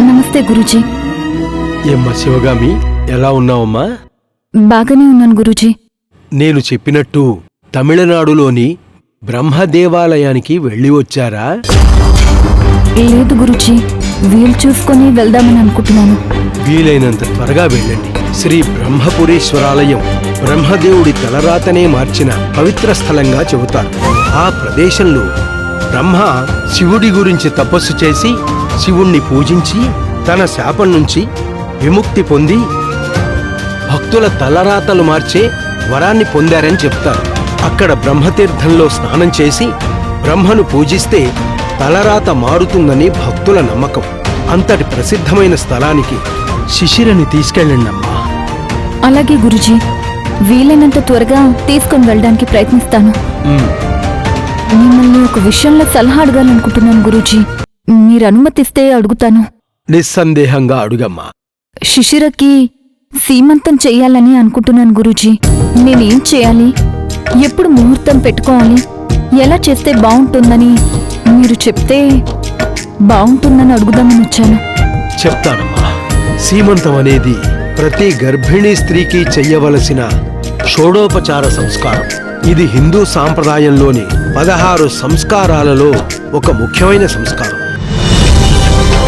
నమస్తే గురూజీ. ఏమ్మా శివగామి, ఎలా ఉన్నావమ్మా? బాగానే ఉన్నాను గురూజీ. నేను చెప్పినట్టు తమిళనాడులోని బ్రహ్మదేవాలయానికి వెళ్ళి వచ్చారా? లేదు గురూజీ, వీలు చూసుకొని వెళ్దామని అనుకుంటున్నాను. వీలైనంత త్వరగా వెళ్ళండి. శ్రీ బ్రహ్మపురేశ్వరాలయం బ్రహ్మదేవుడి తలరాతనే మార్చిన పవిత్ర స్థలంగా చెబుతారు. ఆ ప్రదేశంలో బ్రహ్మ శివుడి గురించి తపస్సు చేసి శివుణ్ణి పూజించి తన శాపం నుంచి విముక్తి పొంది భక్తుల తలరాతలు మార్చే వరాన్ని పొందారని చెప్తారు. అక్కడ బ్రహ్మతీర్థంలో స్నానం చేసి బ్రహ్మను పూజిస్తే తలరాత మారుతుందని భక్తుల నమ్మకం. అంతటి ప్రసిద్ధమైన స్థలానికి శిశిరని తీసుకెళ్ళండమ్మా. అలాగే గురూజీ, వీలైనంత త్వరగా తీసుకొని వెళ్ళడానికి ప్రయత్నిస్తాను. మిమ్మల్ని ఒక విషయంలో సలహా అడగాలనుకుంటున్నాను గురూజీ. మీరు అనుమతిస్తే అడుగుతాను. నిస్సందేహంగా అడుగమ్మా. శిశిరకి సీమంతం చెయ్యాలని అనుకుంటున్నాను గురూజీ. నేనేం చేయాలి, ఎప్పుడు ముహూర్తం పెట్టుకోవాలి, ఎలా చేస్తే బాగుంటుందని మీరు చెప్తే బాగుంటుందని అడుగుదామని వచ్చాను. చెప్తానమ్మా. సీమంతం అనేది ప్రతి గర్భిణీ స్త్రీకి చెయ్యవలసిన షోడోపచార సంస్కారం. ఇది హిందూ సాంప్రదాయంలోని 16 సంస్కారాలలో ఒక ముఖ్యమైన సంస్కారం.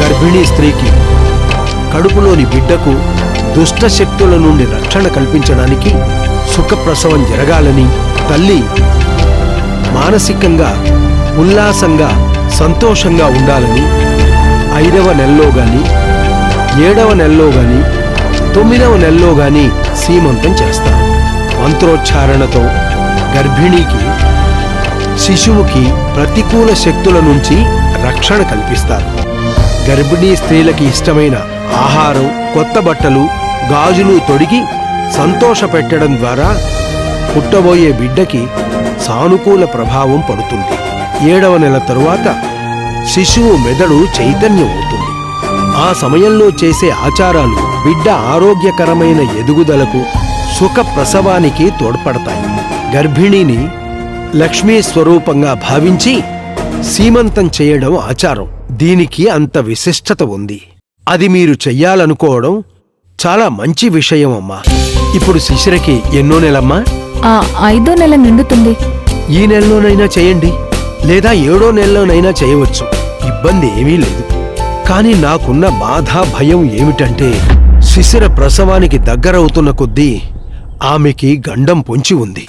గర్భిణీ స్త్రీకి కడుపులోని బిడ్డకు దుష్ట శక్తుల నుండి రక్షణ కల్పించడానికి, సుఖప్రసవం జరగాలని, తల్లి మానసికంగా ఉల్లాసంగా సంతోషంగా ఉండాలని 5వ నెలలో గాని 7వ నెలలో గాని 9వ నెలలో గాని సీమంతం చేస్తారు. మంత్రోచ్చారణతో గర్భిణీకి శిశువుకి ప్రతికూల శక్తుల నుంచి రక్షణ కల్పిస్తారు. గర్భిణీ స్త్రీలకి ఇష్టమైన ఆహారం, కొత్త బట్టలు, గాజులు తొడిగి సంతోషపెట్టడం ద్వారా పుట్టబోయే బిడ్డకి సానుకూల ప్రభావం పడుతుంది. 7వ నెల తరువాత శిశువు మెదడు చైతన్యం అవుతుంది. ఆ సమయంలో చేసే ఆచారాలు బిడ్డ ఆరోగ్యకరమైన ఎదుగుదలకు, సుఖ ప్రసవానికి తోడ్పడతాయి. గర్భిణీని లక్ష్మీ స్వరూపంగా భావించి సీమంతం చేయడం ఆచారం. దీనికి అంత విశిష్టత ఉంది. అది మీరు చెయ్యాలనుకోవడం చాలా మంచి విషయం అమ్మా. ఇప్పుడు శిశిరకి ఎన్నో నెలమ్మా? 5వ నెల నిండుతుంది. ఈ నెలలోనైనా చేయండి, లేదా 7వ నెలలోనైనా చేయవచ్చు. ఇబ్బంది ఏమీ లేదు. కాని నాకున్న బాధ, భయం ఏమిటంటే శిశిర ప్రసవానికి దగ్గరవుతున్న కొద్దీ ఆమెకి గండం పొంచి ఉంది.